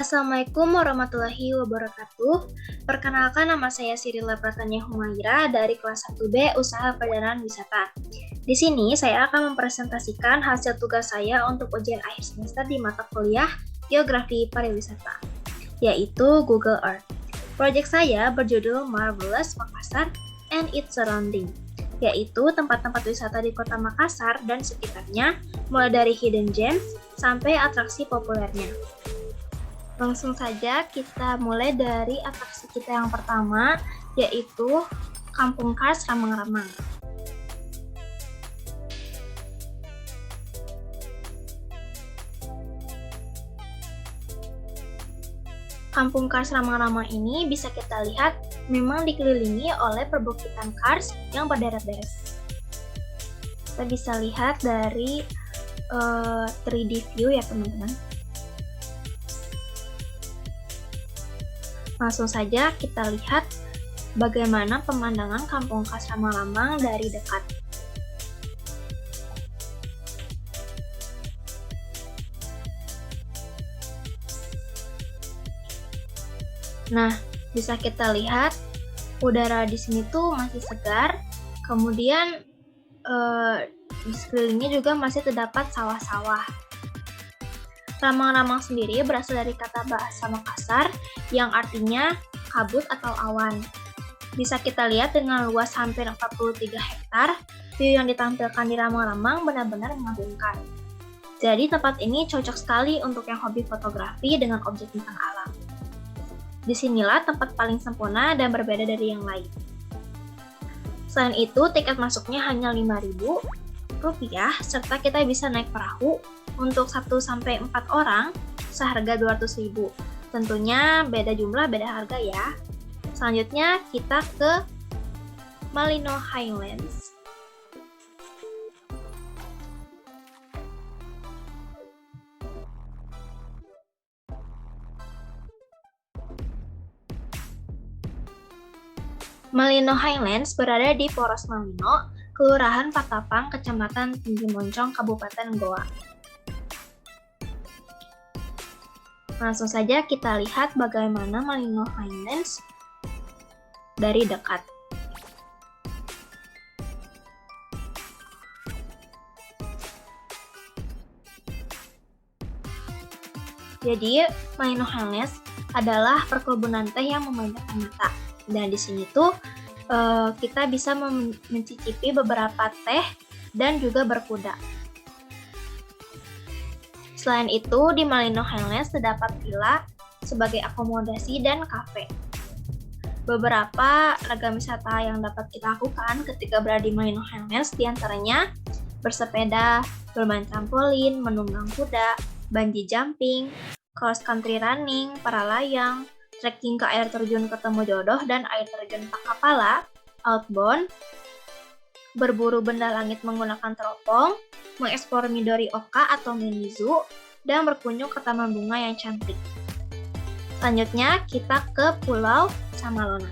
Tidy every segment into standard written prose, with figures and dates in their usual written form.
Assalamualaikum warahmatullahi wabarakatuh. Perkenalkan, nama saya Sirila Pratanya Humaira dari kelas 1B Usaha Perjalanan Wisata. Di sini saya akan mempresentasikan hasil tugas saya untuk ujian akhir semester di mata kuliah Geografi Pariwisata, yaitu Google Earth. Proyek saya berjudul Marvelous Makassar and its Surrounding, yaitu tempat-tempat wisata di kota Makassar dan sekitarnya, mulai dari hidden gems sampai atraksi populernya. Langsung saja kita mulai dari atraksi kita yang pertama, yaitu Kampung Kars Ramang-Ramang. Kampung Kars Ramang-Ramang ini bisa kita lihat memang dikelilingi oleh perbukitan kars yang berderet-deret. Kita bisa lihat dari 3D view ya teman-teman. Langsung saja kita lihat bagaimana pemandangan Kampung Kars Ramang-Ramang dari dekat. Nah, bisa kita lihat udara di sini tuh masih segar, kemudian di sekelilingnya juga masih terdapat sawah-sawah. Ramang-ramang sendiri berasal dari kata bahasa Makassar yang artinya kabut atau awan. Bisa kita lihat dengan luas hampir 43 hektar, view yang ditampilkan di Ramang-ramang benar-benar mengagumkan. Jadi tempat ini cocok sekali untuk yang hobi fotografi dengan objek bintang alam. Disinilah tempat paling sempurna dan berbeda dari yang lain. Selain itu, tiket masuknya hanya Rp5.000, serta kita bisa naik perahu untuk 1-4 orang seharga Rp200.000. Tentunya beda jumlah, beda harga ya. Selanjutnya kita ke Malino Highlands. Malino Highlands berada di Poros Malino, Kelurahan Patapang, Kecamatan Tinggi Moncong, Kabupaten Goa. Langsung saja kita lihat bagaimana Malino Highlands dari dekat. Jadi, Malino Highlands adalah perkebunan teh yang memanjakan mata. Dan di sini tuh kita bisa mencicipi beberapa teh dan juga berkuda. Selain itu, di Malino Highlands terdapat villa sebagai akomodasi dan kafe. Beberapa ragam wisata yang dapat kita lakukan ketika berada di Malino Highlands diantaranya bersepeda, bermain trampolin, menunggang kuda, bungee jumping, cross country running, para layang, trekking ke air terjun Ketemu Jodoh dan air terjun Pakapala, outbound, berburu benda langit menggunakan teropong, mengeksplor Midori Oka atau mini zoo, dan berkunjung ke taman bunga yang cantik. Selanjutnya kita ke Pulau Samalona.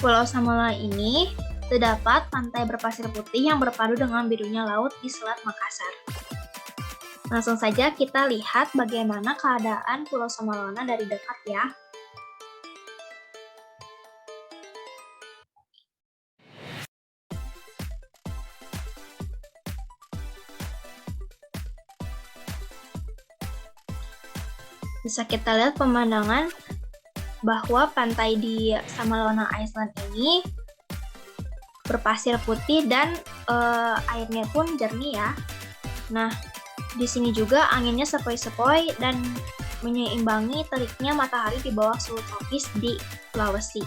Pulau Samalona ini terdapat pantai berpasir putih yang berpadu dengan birunya laut di Selat Makassar. Langsung saja kita lihat bagaimana keadaan Pulau Samalona dari dekat ya. Bisa kita lihat pemandangan bahwa pantai di Samalona Island ini berpasir putih dan airnya pun jernih ya. Nah, di sini juga anginnya sepoi-sepoi dan menyeimbangi teriknya matahari di bawah suhu tropis di Sulawesi.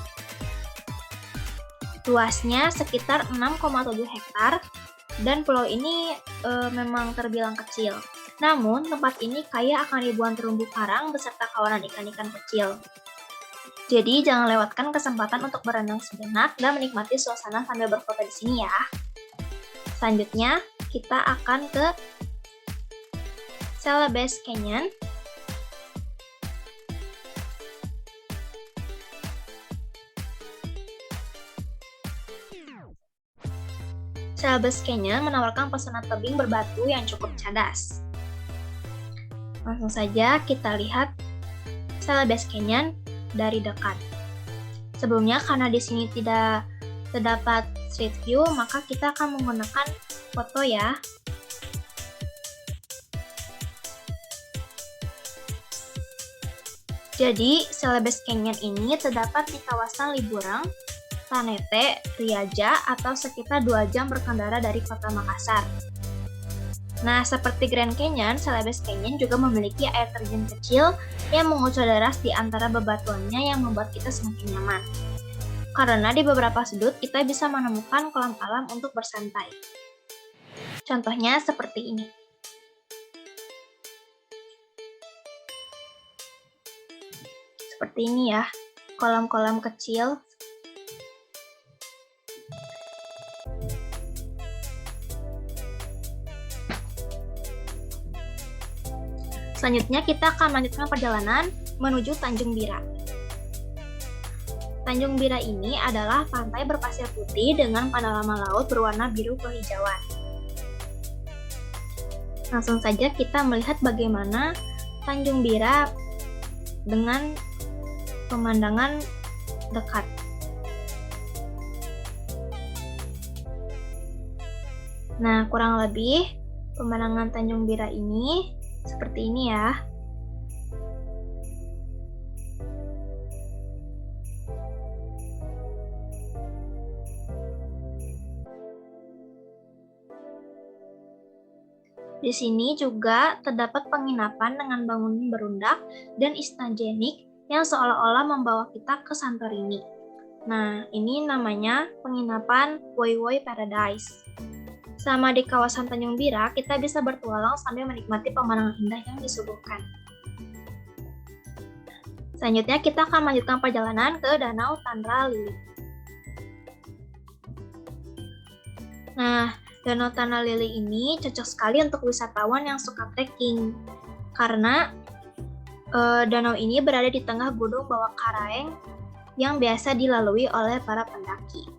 Luasnya sekitar 6,7 hektar dan pulau ini memang terbilang kecil. Namun, tempat ini kaya akan ribuan terumbu karang beserta kawanan ikan-ikan kecil. Jadi, jangan lewatkan kesempatan untuk berenang sejenak dan menikmati suasana sambil berfoto di sini ya. Selanjutnya, kita akan ke Celebes Canyon. Celebes Canyon menawarkan pesona tebing berbatu yang cukup cadas. Langsung saja kita lihat Celebes Canyon dari dekat. Sebelumnya, karena di sini tidak terdapat street view, maka kita akan menggunakan foto ya. Jadi, Celebes Canyon ini terdapat di kawasan Liburang, Tanete, Riaja, atau sekitar 2 jam berkendara dari kota Makassar. Nah, seperti Grand Canyon, Celebes Canyon juga memiliki air terjun kecil yang mengucur deras di antara bebatuannya yang membuat kita semakin nyaman. Karena di beberapa sudut kita bisa menemukan kolam alam untuk bersantai. Contohnya seperti ini. Seperti ini ya, kolam-kolam kecil. Selanjutnya kita akan melanjutkan perjalanan menuju Tanjung Bira. Tanjung Bira ini adalah pantai berpasir putih dengan panorama laut berwarna biru kehijauan. Langsung saja kita melihat bagaimana Tanjung Bira dengan pemandangan dekat. Nah, kurang lebih pemandangan Tanjung Bira ini seperti ini ya. Di sini juga terdapat penginapan dengan bangunan berundak dan istagenik yang seolah-olah membawa kita ke Santorini. Nah, ini namanya penginapan Woi Woi Paradise. Selama di kawasan Tanjung Bira, kita bisa bertualang sambil menikmati pemandangan indah yang disuguhkan. Selanjutnya, kita akan melanjutkan perjalanan ke Danau Tandra Lili. Nah, Danau Tandra Lili ini cocok sekali untuk wisatawan yang suka trekking, karena danau ini berada di tengah gunung bawah Karaeng yang biasa dilalui oleh para pendaki.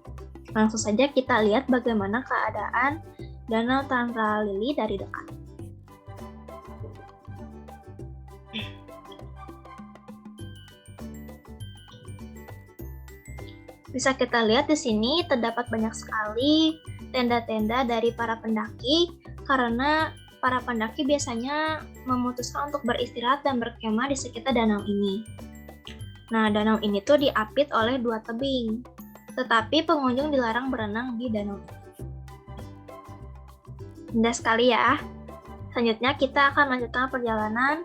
Langsung saja kita lihat bagaimana keadaan Danau Tandra Lili dari dekat. Bisa kita lihat di sini terdapat banyak sekali tenda-tenda dari para pendaki karena para pendaki biasanya memutuskan untuk beristirahat dan berkemah di sekitar danau ini. Nah, danau ini tuh diapit oleh 2 tebing, tetapi pengunjung dilarang berenang di danau ini. Indah sekali ya. Selanjutnya kita akan melanjutkan perjalanan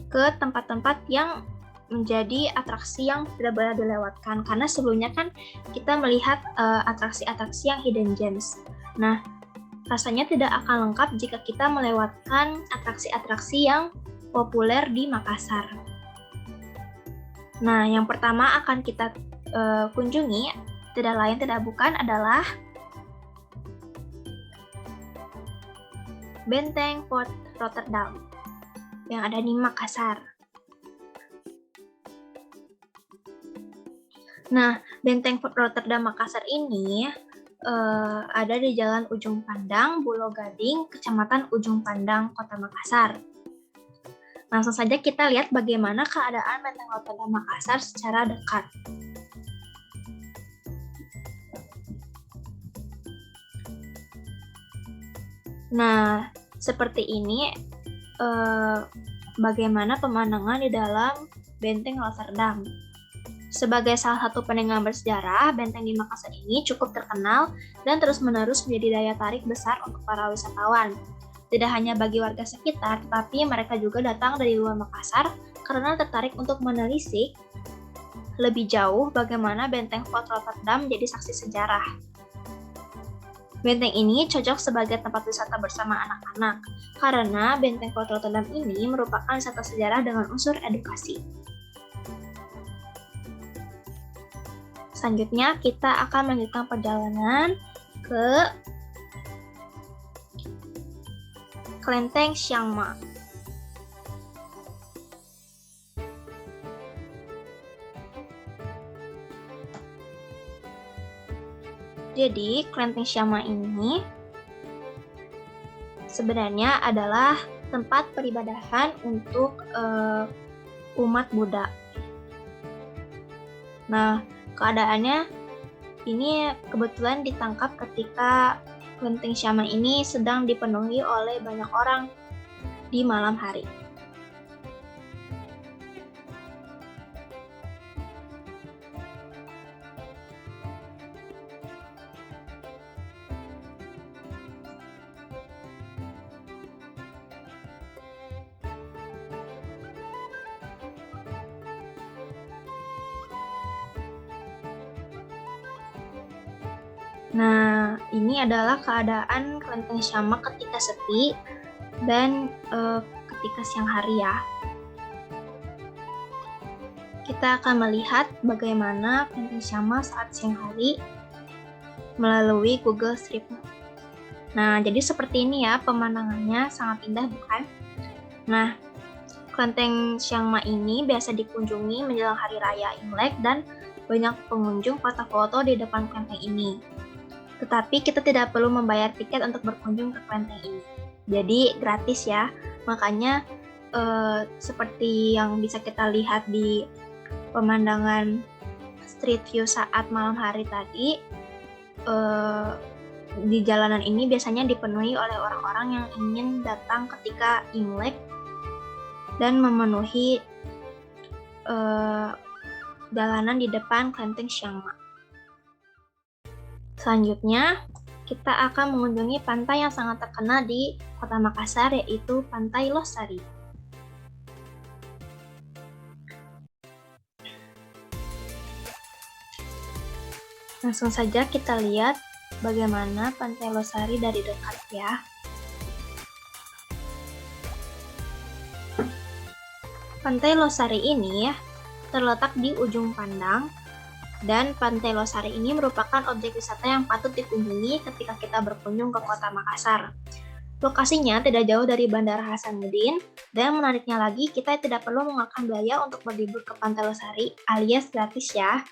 ke tempat-tempat yang menjadi atraksi yang tidak boleh dilewatkan, karena sebelumnya kan kita melihat atraksi-atraksi yang hidden gems. Nah, rasanya tidak akan lengkap jika kita melewatkan atraksi-atraksi yang populer di Makassar. Nah, yang pertama akan kita kunjungi, tidak lain tidak bukan adalah Benteng Fort Rotterdam yang ada di Makassar. Nah, Benteng Fort Rotterdam Makassar ini ada di Jalan Ujung Pandang, Pulau Gading, Kecamatan Ujung Pandang, Kota Makassar. Langsung saja kita lihat bagaimana keadaan Benteng Rotterdam Makassar secara dekat. Nah, seperti ini bagaimana pemandangan di dalam Benteng Rotterdam. Sebagai salah satu peninggalan bersejarah, benteng di Makassar ini cukup terkenal dan terus-menerus menjadi daya tarik besar untuk para wisatawan. Tidak hanya bagi warga sekitar, tetapi mereka juga datang dari luar Makassar karena tertarik untuk menelisik lebih jauh bagaimana benteng Fort Rotterdam menjadi saksi sejarah. Benteng ini cocok sebagai tempat wisata bersama anak-anak, karena benteng Fort Rotterdam ini merupakan wisata sejarah dengan unsur edukasi. Selanjutnya, kita akan melanjutkan perjalanan ke Kelenteng Chiang Mai. Jadi, kelenteng Syama ini sebenarnya adalah tempat peribadahan untuk umat Buddha. Nah, keadaannya ini kebetulan ditangkap ketika kelenteng Syama ini sedang dipenuhi oleh banyak orang di malam hari. Nah, ini adalah keadaan kelenteng Syama ketika sepi dan ketika siang hari ya. Kita akan melihat bagaimana kelenteng Syama saat siang hari melalui Google Street Map. Nah, jadi seperti ini ya pemandangannya, sangat indah bukan? Nah, kelenteng Syama ini biasa dikunjungi menjelang hari raya Imlek dan banyak pengunjung foto-foto di depan kelenteng ini. Tetapi kita tidak perlu membayar tiket untuk berkunjung ke kelenteng ini. Jadi gratis ya. Makanya seperti yang bisa kita lihat di pemandangan street view saat malam hari tadi, di jalanan ini biasanya dipenuhi oleh orang-orang yang ingin datang ketika Imlek dan memenuhi jalanan di depan kelenteng Syama. Selanjutnya, kita akan mengunjungi pantai yang sangat terkenal di Kota Makassar, yaitu Pantai Losari. Langsung saja kita lihat bagaimana Pantai Losari dari dekat ya. Pantai Losari ini terletak di ujung pandang, dan Pantai Losari ini merupakan objek wisata yang patut dikunjungi ketika kita berkunjung ke Kota Makassar. Lokasinya tidak jauh dari Bandara Hasanuddin, dan menariknya lagi, kita tidak perlu mengeluarkan biaya untuk berlibur ke Pantai Losari, alias gratis ya.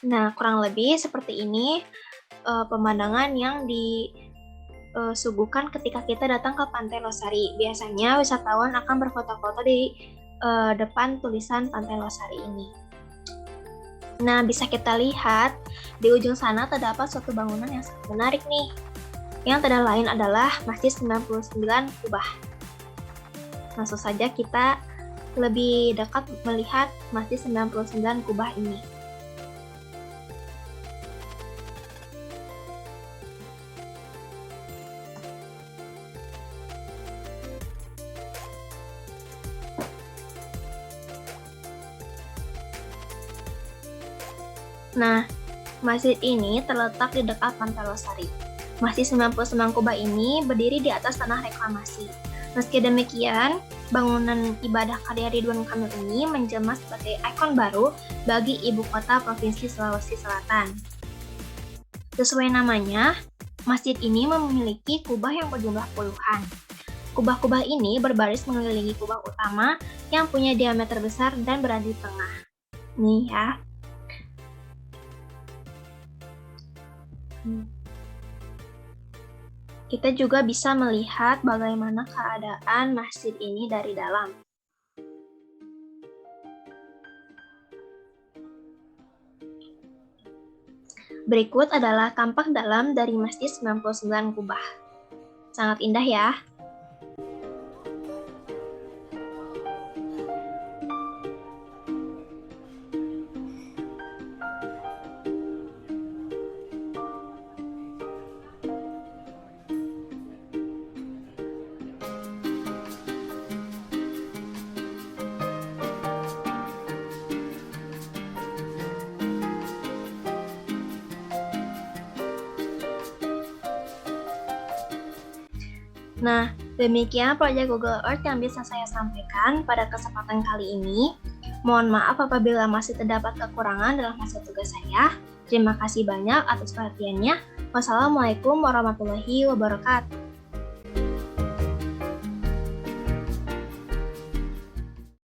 Nah, kurang lebih seperti ini pemandangan yang disuguhkan ketika kita datang ke Pantai Losari. Biasanya wisatawan akan berfoto-foto di depan tulisan Pantai Losari ini. Nah, bisa kita lihat di ujung sana terdapat suatu bangunan yang sangat menarik nih. Yang tidak lain adalah Masjid 99 Kubah. Langsung saja kita lebih dekat melihat Masjid 99 Kubah ini. Nah, masjid ini terletak di dekat Pantai Losari. Masjid 99 Kubah ini berdiri di atas tanah reklamasi. Meski demikian, bangunan ibadah karya Ridwan Kamil ini menjelma sebagai ikon baru bagi ibu kota Provinsi Sulawesi Selatan. Sesuai namanya, masjid ini memiliki kubah yang berjumlah puluhan. Kubah-kubah ini berbaris mengelilingi kubah utama yang punya diameter besar dan berada di tengah. Nih ya. Kita juga bisa melihat bagaimana keadaan masjid ini dari dalam. Berikut adalah tampak dalam dari Masjid 99 Kubah. Sangat indah ya. Nah, demikian proyek Google Earth yang bisa saya sampaikan pada kesempatan kali ini. Mohon maaf apabila masih terdapat kekurangan dalam hasil tugas saya. Terima kasih banyak atas perhatiannya. Wassalamualaikum warahmatullahi wabarakatuh.